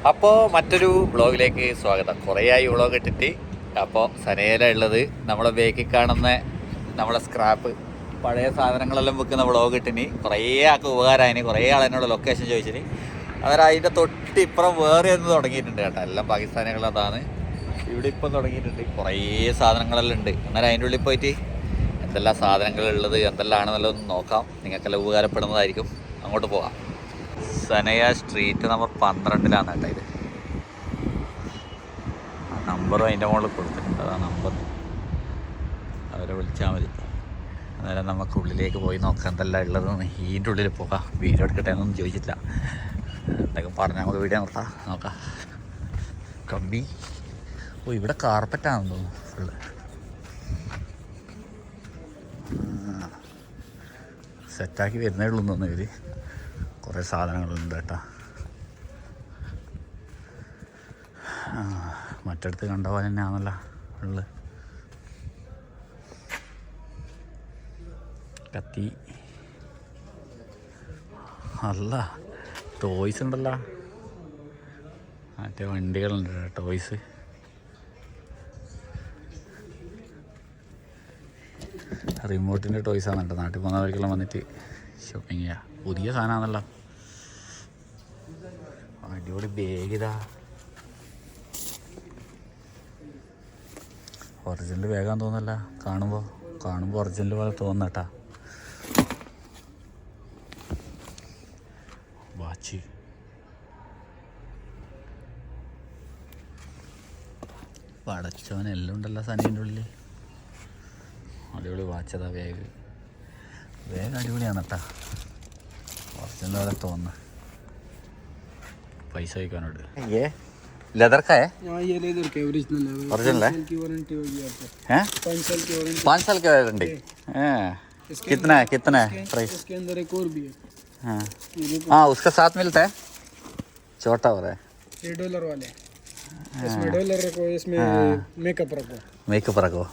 അപ്പോൾ മറ്റൊരു വ്ളോഗിലേക്ക് സ്വാഗതം. കുറേയായി വ്ളോഗ് ഇട്ടിട്ട്. അപ്പോൾ സനേല ഉള്ളത് നമ്മളെ ബേക്കിൽ കാണുന്ന നമ്മളെ സ്ക്രാപ്പ് പഴയ സാധനങ്ങളെല്ലാം വെക്കുന്ന വ്ളോഗ് ഇട്ടിന്. കുറേ ആൾക്ക് ഉപകാരമായിന്. കുറേ ആളെന്നോട് ലൊക്കേഷൻ ചോദിച്ചിന്. അന്നേരം അതിൻ്റെ തൊട്ട് ഇപ്പുറം വേറെ ഒന്ന് തുടങ്ങിയിട്ടുണ്ട് കേട്ടോ. എല്ലാം പാകിസ്ഥാനികൾ അതാണ് ഇവിടെ ഇപ്പം തുടങ്ങിയിട്ടുണ്ട്. കുറേ സാധനങ്ങളെല്ലാം ഉണ്ട്. അന്നേരം അതിൻ്റെ ഉള്ളിൽ പോയിട്ട് എന്തെല്ലാം സാധനങ്ങളുള്ളത് എന്തെല്ലാം ആണെന്നുള്ളതൊന്ന് നോക്കാം. നിങ്ങൾക്കെല്ലാം ഉപകാരപ്പെടുന്നതായിരിക്കും. അങ്ങോട്ട് പോകാം. സനയ സ്ട്രീറ്റ് നമ്പർ 12 കേട്ടോ ഇത്. നമ്പറും അതിൻ്റെ മുകളിൽ കൊടുത്തിട്ടുണ്ട്. അതാ നമ്പർ. അവരെ വിളിച്ചാൽ മതി. അന്നേരം നമുക്ക് ഉള്ളിലേക്ക് പോയി നോക്കാം എന്തെല്ലാം ഉള്ളതെന്ന്. ഇതിൻ്റെ ഉള്ളിൽ പോകാം. വീഡിയോ എടുക്കട്ടെ എന്നൊന്നും ചോദിച്ചിട്ടില്ല. എന്തെങ്കിലും പറഞ്ഞാൽ നമുക്ക് വീഡിയോ നോക്കാം. കമ്പി. ഓ, ഇവിടെ കാർപ്പറ്റാണെന്ന് തോന്നുന്നു ഫുള്ള്. സെറ്റാക്കി വരുന്നേ ഉള്ളൂ തോന്നുന്നു ഇവർ. കുറേ സാധനങ്ങളുണ്ട് കേട്ടോ. മറ്റടുത്ത് കണ്ട പോലെ തന്നെയാണല്ലോ ഉള്ളത്. കത്തി. അല്ല, ടോയ്സ് ഉണ്ടല്ലോ. മറ്റേ വണ്ടികളുണ്ട് ടോയ്സ്. റിമോട്ടിൻ്റെ ടോയ്സാണ് കേട്ടോ. നാട്ടിൽ പോകുന്നവർക്കെല്ലാം വന്നിട്ട് ഷോപ്പിംഗ് ചെയ്യുക. പുതിയ സാധനമാണല്ലോ. അടിപൊളി ബാഗ്. ഇതാ ഒറിജിനൽ ബാഗാന്ന് തോന്നല്ല. കാണുമ്പോൾ ഒറിജിനൽ പോലെ തോന്നട്ടാ. വാച്ച്. പടച്ചോനെല്ലാം ഉണ്ടല്ലോ സനീൻ്റെ ഉള്ളിൽ. അടിപൊളി വാച്ചതാ. ബാഗ് അടിപൊളിയാണ് കേട്ടാ. ഒറിജിനൽ പോലെ തോന്നുന്നു. पैसा ही कौन ये लेदर का है? ये लेदर का ओरिजिनल है। ओरिजिनल है? की वारंटी होगी आपको। हैं? 5 साल की वारंटी। 5 साल की वारंटी। हैं? कितना है प्राइस? इसके अंदर एक और भी है। हाँ हाँ, उसका साथ मिलता है। छोटा हो रहा है। ये डॉलर वाले। इसमें डॉलर रखो, इसमें मेकअप रखो।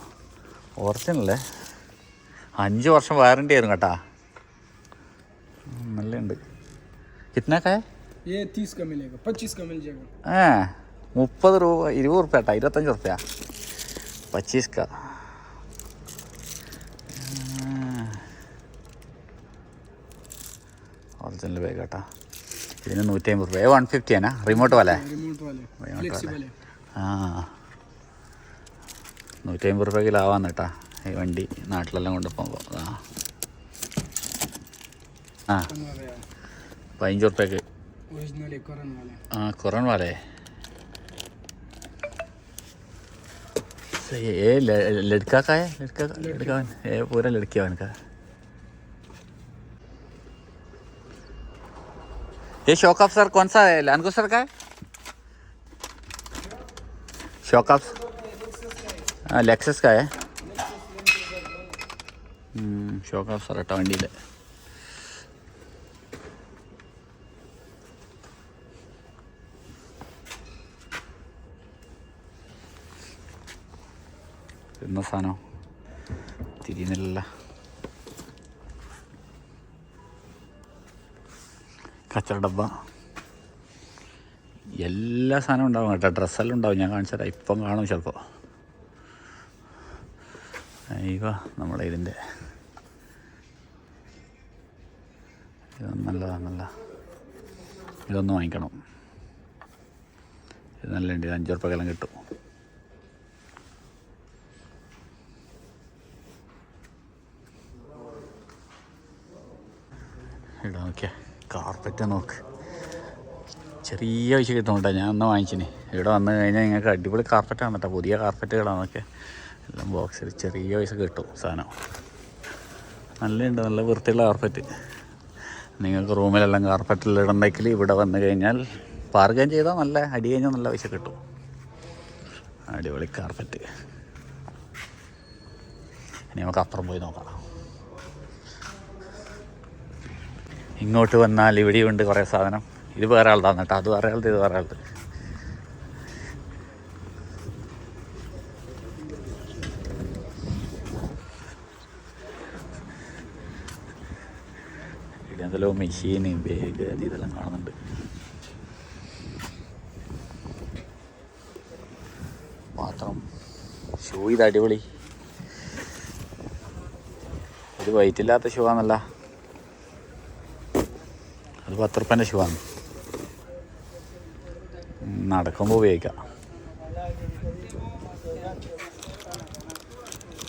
ഒറിജിനൽ 5 വർഷം വാറണ്ടി ആയിരുന്നു കേട്ടാ. നല്ലുണ്ട്. कितना का है? ये 30 का मिलेगा, 25 का मिल जाएगा। 30 രൂപ 20 रुपया 25 रुपया 25 का. ओरिजिनल बैग കേട്ടാ. ഇതിന് 150 रुपये. 150 है ना? रिमोट वाला है? रिमोट वाले फ्लेक्सिबल है. 150 रुपये ലാവാന്ന് കേട്ടാ ഈ വണ്ടി നാട്ടിലെല്ലാം കൊണ്ടുപോകുമ്പോൾ. 15 रुपये ओरिजिनल कोरन वाले. कोरन वाले. ये लड़का का है? लड़का ये पूरा लड़की है उनका. ये शॉक ऑफ सर कौन सा है? लैंगो सर का है? शॉक ऑफ लेक्सस का है. शॉक ऑफ सर हटा वंडी. എന്ന സാധനം തിരിയുന്നില്ല. കച്ചറ ഡബ്ബ. എല്ലാ സാധനവും ഉണ്ടാവും കേട്ടോ. ഡ്രസ്സെല്ലാം ഉണ്ടാവും. ഞാൻ കാണിച്ചു തരാം. ഇപ്പം കാണും ചിലപ്പോൾ. അയ്യോ, നമ്മളെ ഇതിൻ്റെ ഇതൊന്നും നല്ലതാണല്ല. ഇതൊന്നും വാങ്ങിക്കണം. ഇത് നല്ല ഉണ്ട്. 5 ഉറുപ്പ്യക്കെല്ലാം കിട്ടും. ഇവിടെ നോക്കിയാൽ കാർപ്പറ്റ് നോക്ക്. ചെറിയ പൈസ കിട്ടുന്നുണ്ടോ. ഞാൻ ഒന്ന് വാങ്ങിച്ചിന്. ഇവിടെ വന്നു കഴിഞ്ഞാൽ നിങ്ങൾക്ക് അടിപൊളി കാർപ്പറ്റാണ് കേട്ടോ. പുതിയ കാർപ്പറ്റുകളാണൊക്കെ. എല്ലാം ബോക്സിൽ ചെറിയ പൈസ കിട്ടും സാധനം. നല്ലുണ്ട്. നല്ല വൃത്തിയുള്ള കാർപ്പറ്റ്. നിങ്ങൾക്ക് റൂമിലെല്ലാം കാർപ്പറ്റെല്ലാം ഇടണ്ടെങ്കിൽ ഇവിടെ വന്നു കഴിഞ്ഞാൽ പാർഗൻ ചെയ്താൽ നല്ല അടി കഴിഞ്ഞാൽ നല്ല പൈസ കിട്ടും. അടിപൊളി കാർപ്പറ്റ്. ഇനി നമുക്ക് അപ്പുറം പോയി നോക്കാം. ഇങ്ങോട്ട് വന്നാൽ ഇവിടെയുണ്ട് കുറേ സാധനം. ഇത് വേറെ ആളുതാണ് കേട്ടോ. അത് വേറെ ആളത്, ഇത് വേറെ ആളത്. എന്തെല്ലോ മെഷീന്, ബാഗ്, അത് ഇതെല്ലാം കാണുന്നുണ്ട്. പാത്രം. ഷൂ ഇത് അടിപൊളി. ഇത് വെയിറ്റ് ഇല്ലാത്ത ഷൂ ആണല്ല, അത് 10 റുപ്യേൻ്റെ ഷൂ ആണ്. നടക്കുമ്പോൾ ഉപയോഗിക്കാം.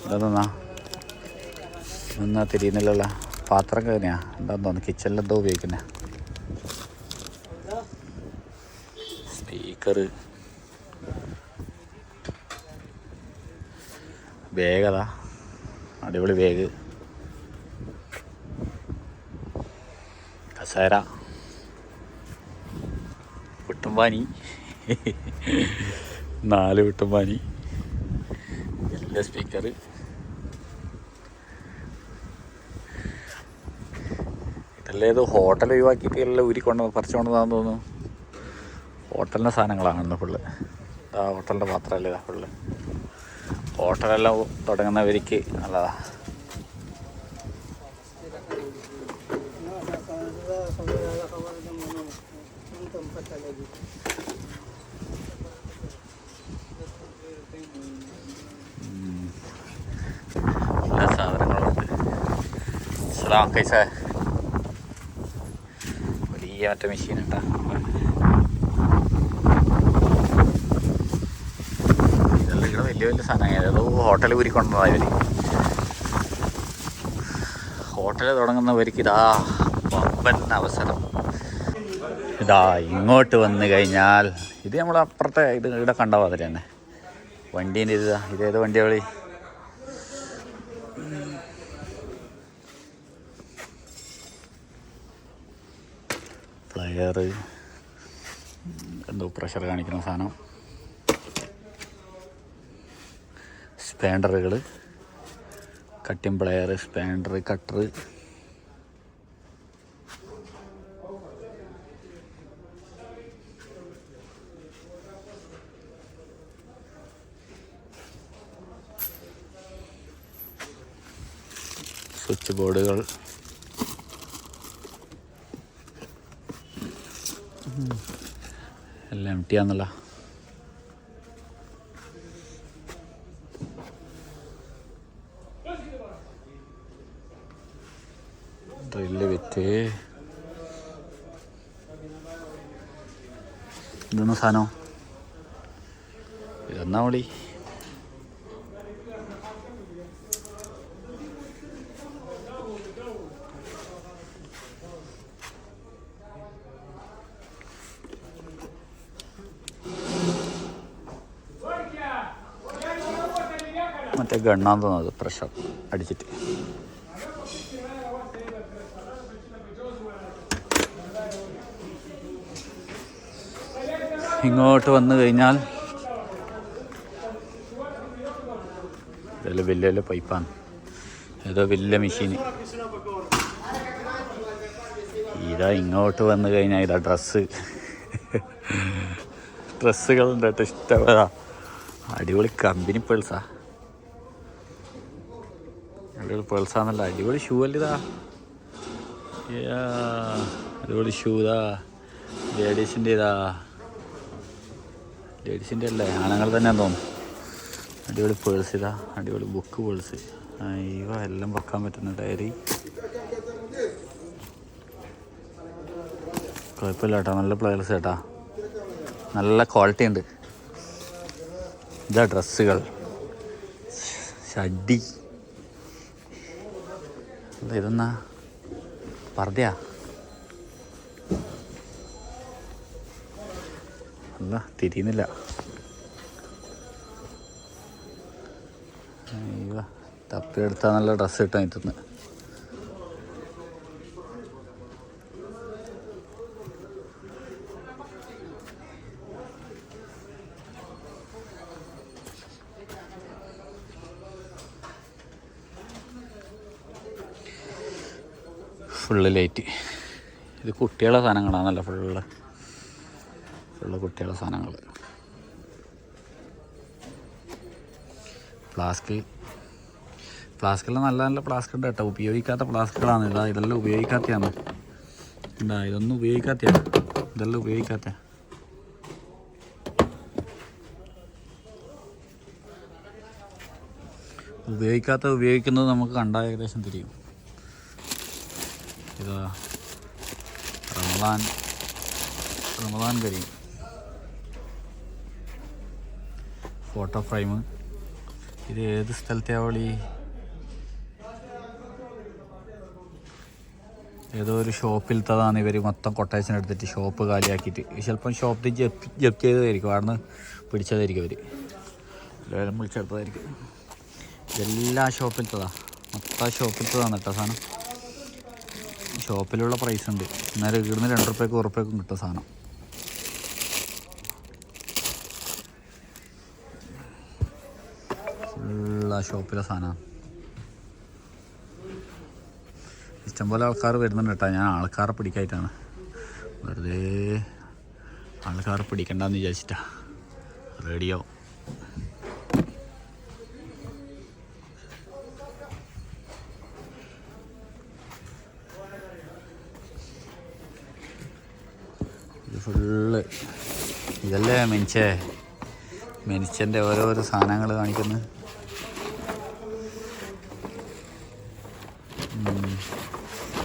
ഇതെന്നാ തിരിയുന്നില്ലല്ലോ. പാത്രം കഴിഞ്ഞാ എന്താന്ന് തോന്നുന്നു, കിച്ചണിലെന്തോ ഉപയോഗിക്കുന്നേ. സ്പീക്കർ, ബാഗ്, അതാ അടിപൊളി ബാഗ്, കസേര, വിട്ടുംപാനി 4 വിട്ടുംപാനി, വലിയ സ്പീക്കർ. ഇതല്ലേ ഇത് ഹോട്ടൽ ഒഴിവാക്കിയിട്ട് എല്ലാം പറിച്ചുകൊണ്ട് പോകാൻ തോന്നുന്നു. ഹോട്ടലിൻ്റെ സാധനങ്ങളാണല്ലോ ഫുള്ള്. ഇതാ ഹോട്ടലിൻ്റെ പാത്രമല്ലേ ഇതാ ഫുള്ള്. ഹോട്ടലെല്ലാം തുടങ്ങുന്നവർക്ക് നല്ലതാ. എല്ലാ സാധനങ്ങളുണ്ട്. സലാം കൈസ വലിയ മറ്റേ മെഷീൻ ഉണ്ടാ. ഇതെല്ലാം ഇവിടെ വലിയ വലിയ സാധനങ്ങൾ. ഏതോ ഹോട്ടൽ ഊരിക്കൊണ്ടതാ ഇവർ. ഹോട്ടൽ തുടങ്ങുന്നവർക്ക് ഇതാ വമ്പൻ അവസരം. ഇതാ ഇങ്ങോട്ട് വന്നു കഴിഞ്ഞാൽ ഇത് നമ്മൾ അപ്പുറത്തെ ഇത് ഇവിടെ കണ്ട മാതിരി തന്നെ വണ്ടീൻ്റെ ഇതേത് വണ്ടിയാ വിളി. പ്ലെയർ, എന്തോ പ്രഷർ കാണിക്കുന്ന സാധനം, സ്പാൻഡറുകൾ, cutting plier, spanner, cutter, switch ബോർഡുകൾ, എല്ലാം എം ടി ആണെന്നല്ല. ഡ്രില്ല് വിറ്റ് ഇതൊന്നും സാധനം ഇതെന്നാ വിളി. മറ്റേ ഗണ്ണാന്ന് തോന്നുന്നത്, പ്രഷർ അടിച്ചിട്ട്. ഇങ്ങോട്ട് വന്നു കഴിഞ്ഞാൽ ഇതെല്ലാം വലിയ വലിയ പൈപ്പാണ്. ഏതോ വലിയ മെഷീന്. ഇതാ ഇങ്ങോട്ട് വന്നു കഴിഞ്ഞാൽ ഇതാ ഡ്രസ്സുകളുണ്ട് കേട്ടോ, ഇഷ്ടപ്പെടാ. അടിപൊളി കമ്പനി പേഴ്സാ, അടിപൊളി പേഴ്സാന്നല്ല, അടിപൊളി ഷൂ അല്ല ഇതാ. അടിപൊളി ഷൂ ഇതാ. ലേഡീസിൻ്റെ അല്ലേ, ആണുങ്ങൾ തന്നെ തോന്നും. അടിപൊളി പേഴ്സ് ഇതാ, അടിപൊളി ബുക്ക് പേഴ്സ്. ഇവ എല്ലാം വെക്കാൻ പറ്റുന്ന ഡയറി. കുഴപ്പമില്ല കേട്ടോ, നല്ല പ്ലെയേഴ്സ് കേട്ടാ, നല്ല ക്വാളിറ്റി ഉണ്ട്. ഇതാ ഡ്രസ്സുകൾ, ഷഡ്ഡി, ഇതെന്നാ പർദ്ദയാ, അല്ല തിരിയുന്നില്ല. തപ്പിയെടുത്താൽ നല്ല ഡ്രസ്സ് കിട്ടാൻ പറ്റുന്നത്. Full light. ഇത് കുട്ടികളുടെ സാധനങ്ങളാണല്ലോ, ഫുള്ള് കുട്ടികളുടെ സാധനങ്ങൾ. ഫ്ലാസ്കെല്ലാം നല്ല നല്ല ഫ്ലാസ്ക് ഉണ്ട് കേട്ടോ, ഉപയോഗിക്കാത്ത ഫ്ലാസ്കുകളാണ്. ഇതെല്ലാം ഉപയോഗിക്കാത്തതാണ്. ഇതൊന്നും ഉപയോഗിക്കാത്തയാണ്, ഇതെല്ലാം ഉപയോഗിക്കാത്ത. ഉപയോഗിക്കുന്നത് നമുക്ക് കണ്ടാൽ ഏകദേശം തിരിയും. ഇതാ റമദാൻ കരീം ഫോട്ടോ ഫ്രെയിം. ഇത് ഏത് സ്ഥലത്തെ അവളി? ഏതോ ഒരു ഷോപ്പിലത്തതാണ്. ഇവർ മൊത്തം കൊട്ടേഷൻ എടുത്തിട്ട് ഷോപ്പ് കാലിയാക്കിയിട്ട് ചിലപ്പം ഷോപ്പിൽ ജപ്തി ചെയ്തതായിരിക്കും. അവിടെ നിന്ന് പിടിച്ചതായിരിക്കും അവർ, എല്ലാവരും വിളിച്ചെടുത്തതായിരിക്കും. ഇതെല്ലാം ഷോപ്പിലത്തതാണ്, മൊത്തം ഷോപ്പിലത്തതാണ് കേട്ടോ സാധനം. ഷോപ്പിലുള്ള പ്രൈസ് ഉണ്ട്. അന്നേരം ഇവിടുന്ന് 2 റുപ്യക്കും 1 റുപ്യക്കും കിട്ടും സാധനം. ഫുള്ള ഷോപ്പിലെ സാധനമാണ്. ഇഷ്ടംപോലെ ആൾക്കാർ വരുന്നുണ്ട് കേട്ടോ. ഞാൻ ആൾക്കാരെ പിടിക്കായിട്ടാണ്, വെറുതെ ആൾക്കാരെ പിടിക്കണ്ടെന്ന് വിചാരിച്ചിട്ടാ. റേഡിയോ ഇത് ഫുള്ള് ഇതല്ലേ മെനിച്ചൻ്റെ ഓരോരോ സാധനങ്ങൾ കാണിക്കുന്നു.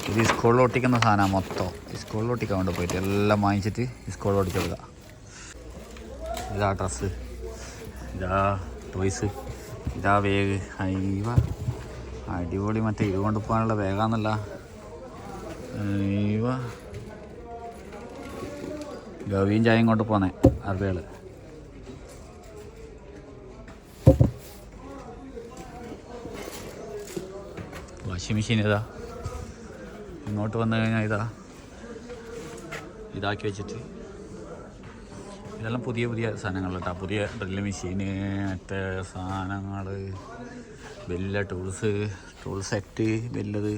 ഇത് സ്കൂളിൽ ഒട്ടിക്കുന്ന സാധനമാണ് മൊത്തം. സ്കൂളിൽ ഒട്ടിക്കാൻ കൊണ്ട് പോയിട്ട് എല്ലാം വാങ്ങിച്ചിട്ട് സ്കൂളിൽ ഒട്ടിച്ചെടുക്കുക. ഇതാ ഡ്രസ്സ്, ഇതാ ടോയ്സ്, ഇതാ ബാഗ്. അയ്യവ അടിപൊളി. മറ്റേ ഇത് കൊണ്ട് പോകാനുള്ള ബാഗാന്നല്ല. അയ്യവ ഗവിയും ചായയും കൊണ്ട് പോന്നേ അറബികൾ. വാഷിംഗ് മെഷീൻ ഇതാ ഇങ്ങോട്ട് വന്നു കഴിഞ്ഞാൽ ഇതാക്കി വെച്ചിട്ട് ഇതെല്ലാം പുതിയ സാധനങ്ങൾ കേട്ടോ. പുതിയ ഡ്രില്ല് മെഷീന്, മറ്റേ സാധനങ്ങൾ, വലിയ ടൂൾ സെറ്റ് വലുത്.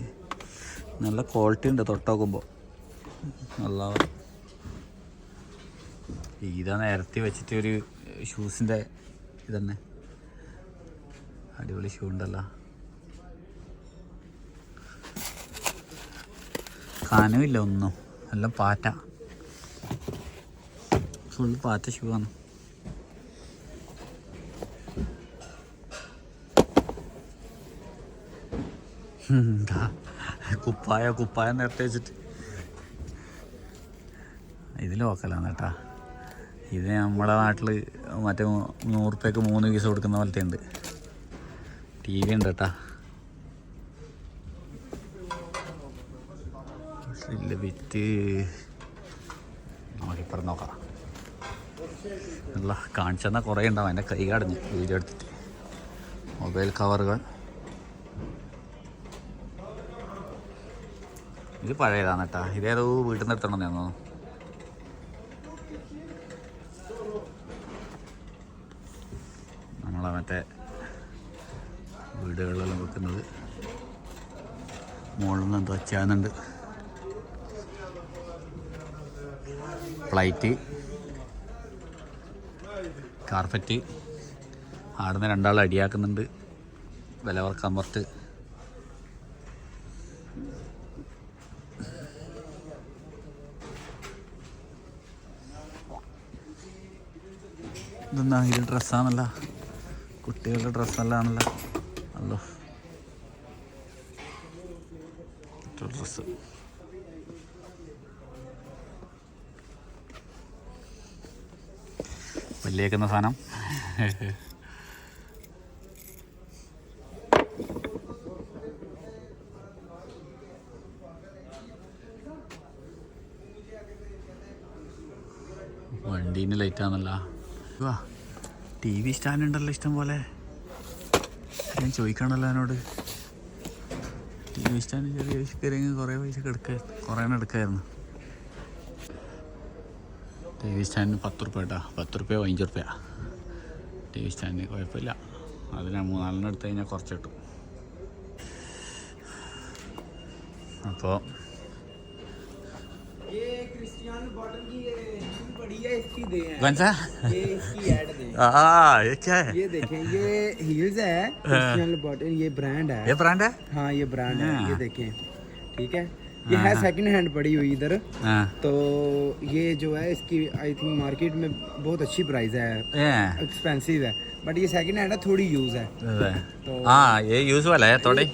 നല്ല ക്വാളിറ്റി ഉണ്ട് തൊട്ട് നോക്കുമ്പോൾ. നല്ല ഇതാ നിരത്തി വെച്ചിട്ട് ഒരു ഷൂസിൻ്റെ ഇതന്നെ അടിപൊളി ഷൂ ഉണ്ടല്ലോ. കനമില്ല ഒന്നും, എല്ലാം പാറ്റ, ഫുൾ പാറ്റ ഷൂ ആണ്. കുപ്പായ നേരത്തെ വെച്ചിട്ട് ഇതിൽ നോക്കലാണ് കേട്ടാ. ഇത് നമ്മളെ നാട്ടിൽ മറ്റേ 100 റുപ്യക്ക് 3 പീസ് കൊടുക്കുന്ന പോലത്തെ ഉണ്ട്. TV ഉണ്ട് കേട്ടാ. ഇല്ല വിറ്റ് നമുക്കിപ്പുറം നോക്കാം. അല്ല കാണിച്ചെന്നാൽ കുറേ ഉണ്ടാവും. എൻ്റെ കൈ കടഞ്ഞ് വീഡിയോ എടുത്തിട്ട്. മൊബൈൽ കവറുകൾ ഇത് പഴയതാണ് കേട്ടാ. ഇതേതോ വീട്ടിൽ നിന്ന് എടുത്തണം തോന്നുന്നു. നമ്മളെ മറ്റേ വീടുകളിലെല്ലാം വെക്കുന്നത്. മുകളിൽ നിന്ന് എന്തോ ചെയ്യാനുണ്ട്. പ്ലൈറ്റ്, കാർപ്പറ്റ്. ആടുന്ന് 2 ആൾ അടിയാക്കുന്നുണ്ട്. വിലവർ കമ്പർട്ട്. ഇതെന്താ ഇത് ഡ്രസ്സാണല്ല, കുട്ടികളുടെ ഡ്രസ്സല്ലാണല്ലോ. അല്ലോ ഡ്രസ്സ്. വലിയേക്കുന്ന സാധനം. വണ്ടീൻ്റെ ലൈറ്റാണല്ലോ. വാ TV സ്റ്റാൻഡ് ഉണ്ടല്ലോ ഇഷ്ടം പോലെ. ഞാൻ ചോദിക്കണമല്ലോ എന്നോട്. TV സ്റ്റാൻഡ് ചെറിയ പൈസക്കെങ്കിൽ കുറേ പൈസ കുറേ എടുക്കായിരുന്നു. TV സ്റ്റാൻഡിന് 10 റുപ്യ കേട്ടോ. 10 റുപ്യ 15 റുപ്യ TV സ്റ്റാൻഡിന്. കുഴപ്പമില്ല. അതിന് 3-4 എടുത്തു കഴിഞ്ഞാൽ കുറച്ച് കിട്ടും. അപ്പോൾ कौन सा? ये इसकी ऐड दे। ये क्या है? ये देखें, ये हील्स है क्रिस्टियानो लूबटन। ये ब्रांड है। ये ब्रांड है? हाँ ये ब्रांड है। ये देखें, ठीक है। ये है सेकंड हैंड पड़ी हुई इधर। हाँ तो ये जो है इसकी आई थिंक मार्केट में बहुत अच्छी प्राइस है, एक्सपेंसिव है, बट ये सेकंड हैंड है, थोड़ी यूज है। तो हाँ ये यूज वाला है थोड़ी,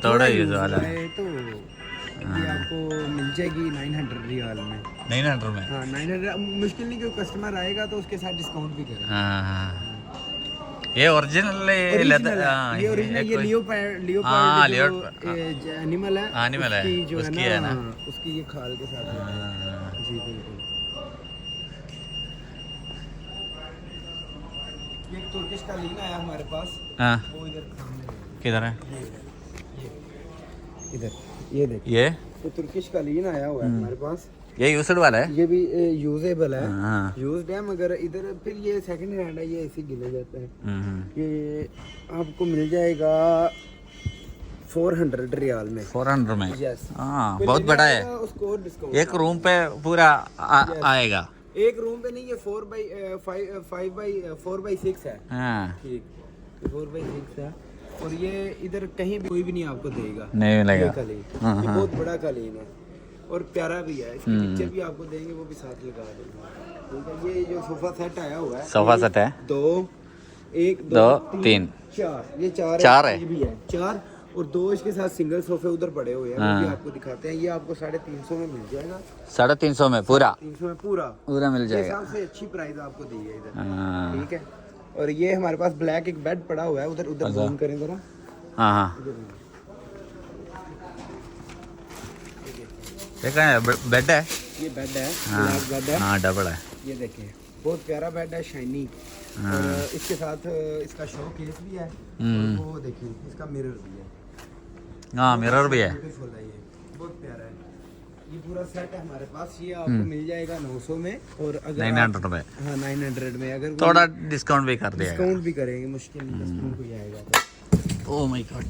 थोड़ा यूज वाला है। तो ये आपको मिल जाएगी 900 रियाल में। 900 में? हाँ 900, मुश्किल नहीं, क्योंकि कस्टमर आएगा तो उसके साथ डिस्काउंट भी करेंगे। हाँ ये ओरिजिनल लेदर, ये ओरिजिनल, ये लियोपार्ड एनिमल है, एनिमल है, उसकी है ना, उसकी ये खाल के साथ है। जी बिल्कुल। ये एक तुर्किश कालीन आया हमारे पास, हाँ वो इधर सामने है। किधर है? इधर ये देखिए, ये तो तुर्किश कालीन आया हुआ है हमारे पास। ये यूज्ड वाला है? ये भी यूजेबल है, हाँ। यूज्ड है, मगर इधर फिर ये सेकंड हैंड है, ये ऐसे गिने जाते हैं। ये आपको मिल जाएगा 400 रियाल में। 400 में? यस। हाँ बहुत बड़ा है, उसको डिस्काउंट एक रूम पे पूरा आएगा। एक रूम पे नहीं, ये 4x6 है। हाँ ठीक, 4x6 है, और ये इधर कहीं भी कोई भी नहीं आपको देगा, नहीं मिलेगा। ये कालीन, ये बहुत बड़ा कालीन है और प्यारा भी है। इसकी पिक्चर भी आपको देंगे, वो भी साथ लगा देंगे। ठीक है, ये जो सोफा सेट आया हुआ है, सोफा सेट है 2 1 2 2 3 4, ये 4 है। ये भी है 4, और 2 इसके साथ सिंगल सोफे उधर पड़े हुए हैं, वो भी आपको दिखाते हैं। ये आपको 350 में मिल जाएगा। 350 में पूरा? 300 में पूरा मिल जाएगा। सबसे अच्छी प्राइस आपको दी है इधर। हाँ ठीक है, और ये हमारे पास ब्लैक एक बेड पड़ा हुआ है, उधर उधर जूम करें जरा। हाँ हाँ देखा है, बेड है, ये बेड है, हाँ ब्लैक बेड है। हाँ डबल है। ये देखिए, बहुत प्यारा बेड है, शाइनी। और इसके साथ इसका शो केस भी है, और वो देखिए इसका मिरर भी है। हाँ मिरर भी है, ब्यूटीफुल है, ये बहुत प्यारा है। ये पूरा सेट है हमारे पास, ये आपको मिल जाएगा 900 में, और अगर 900 में? हाँ 900 में, अगर थोड़ा डिस्काउंट भी कर दिया। डिस्काउंट भी करेंगे, मुश्किल नहीं डिस्काउंट कोई आएगा तो। ओह माय गॉड,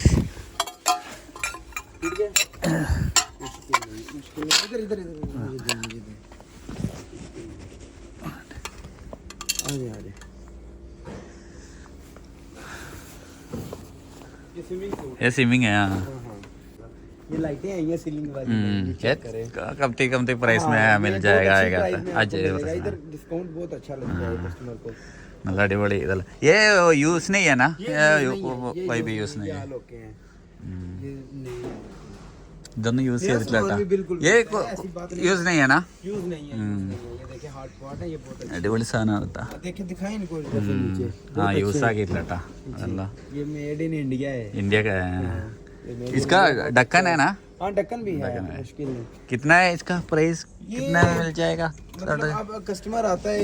ठीक है, मुश्किल नहीं। इधर इधर इधर आगे आगे। ये स्विमिंग सूट, ये स्विमिंग है। हाँ हाँ। ये लाइटें आई हैं सीलिंग वाली, चेक करें। कमती प्राइस में मिल जाएगा आएगा। इधर डिस्काउंट बहुत अच्छा लगता है कस्टमर को। നല്ല അടിപൊളി ഇതല്ല ये यूज नहीं है ना? कोई भी यूज नहीं है, ഇതൊന്നും യൂസ് ചെയ്തിട്ടില്ല കേട്ടോ। ये यूज नहीं है ना? यूज नहीं है, ये देखिए हार्ड पॉट है, ये बहुत अच्छा। അടിപൊളി സാധനമാണ് കേട്ടോ। देखिए दिखाई इनको नीचे। हाँ यूज ആക്കിയിട്ടില്ല കേട്ടോ, അതല്ല ये मेड इन इंडिया है। इंडिया का है। इसका ढक्कन है ना? हाँ ढक्कन भी है, मुश्किल नहीं। कितना है इसका प्राइस, कितना में मिल जाएगा? मतलब अब कस्टमर आता है,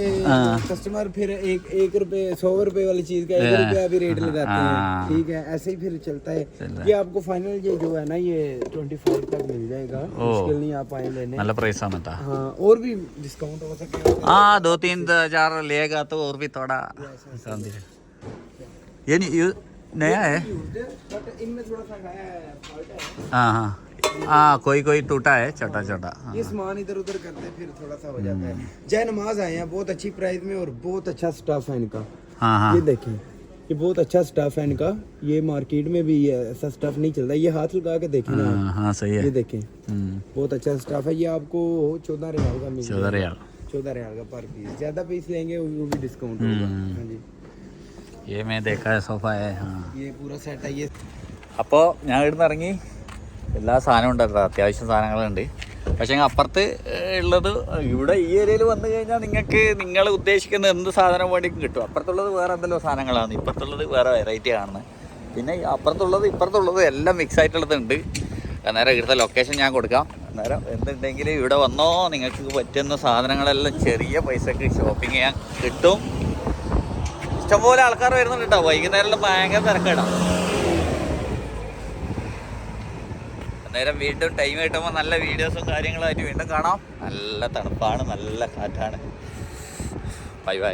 कस्टमर फिर एक रुपए 100 रुपए वाली चीज का 1 रुपया भी रेट लगाते हैं। ठीक है, ऐसे ही फिर चलता है। ये आपको फाइनल ये जो है ना, ये 25 तक मिल जाएगा, मुश्किल नहीं आप आए लेने। നല്ല പ്രൈസ് ആണ് കേട്ടോ। हाँ, और भी डिस्काउंट हो सकेगा। हाँ 2 3 4 लेगा तो और भी थोड़ा डिस्काउंट दे। ये नया है? बट इनमें थोड़ा सा है फॉल्ट है। हाँ हाँ हाँ, कोई टूटा है छोटा छोटा। ये सामान इधर उधर करते हैं, फिर थोड़ा सा हो जाता है। जय नमाज आए हैं, बहुत अच्छी प्राइस में, और बहुत अच्छा स्टाफ है इनका। हाँ हाँ ये देखें, ये बहुत अच्छा स्टाफ है इनका। ये मार्केट में भी ऐसा स्टाफ नहीं चलता। ये हाथ लगा के देखें ना, हाँ सही है। ये देखें, बहुत अच्छा स्टाफ है। ये आपको 14 रियाल का मिल 14 रियाल, 14 रियाल का पर पीस। ज्यादा पीस लेंगे वो भी डिस्काउंट होगा। हाँ जी, ये मैं देखा है, सोफा है। हाँ ये पूरा सेट है। ये അപ്പോൾ ഞാൻ ഇവിടുന്ന് ഇറങ്ങി, എല്ലാ സാധനവും ഉണ്ട് കേട്ടോ, അത്യാവശ്യം സാധനങ്ങളുണ്ട്. പക്ഷേ അപ്പുറത്ത് ഉള്ളത് ഇവിടെ ഈ ഏരിയയിൽ വന്നു കഴിഞ്ഞാൽ നിങ്ങൾക്ക് നിങ്ങൾ ഉദ്ദേശിക്കുന്ന എന്ത് സാധനം വേണ്ടിയും കിട്ടും. അപ്പുറത്തുള്ളത് വേറെ എന്തെല്ലോ സാധനങ്ങളാണ്, ഇപ്പുറത്തുള്ളത് വേറെ വെറൈറ്റി ആണ്. പിന്നെ അപ്പുറത്തുള്ളത് ഇപ്പുറത്തുള്ളത് എല്ലാം മിക്സ് ആയിട്ടുള്ളതുണ്ട്. അന്നേരം ഇവിടുത്തെ ലൊക്കേഷൻ ഞാൻ കൊടുക്കാം. അന്നേരം എന്തുണ്ടെങ്കിൽ ഇവിടെ വന്നോ, നിങ്ങൾക്ക് പറ്റുന്ന സാധനങ്ങളെല്ലാം ചെറിയ പൈസക്ക് ഷോപ്പിംഗ് ചെയ്യാൻ കിട്ടും. ഇഷ്ടംപോലെ ആൾക്കാർ വരുന്നുണ്ട് കേട്ടോ, വൈകുന്നേരം ഭയങ്കര തിരക്കിടാം. അന്നേരം വീണ്ടും ടൈം കിട്ടുമ്പോൾ നല്ല വീഡിയോസും കാര്യങ്ങളായിട്ട് വീണ്ടും കാണാം. നല്ല തണുപ്പാണ്, നല്ല കാറ്റാണ്. Bye bye.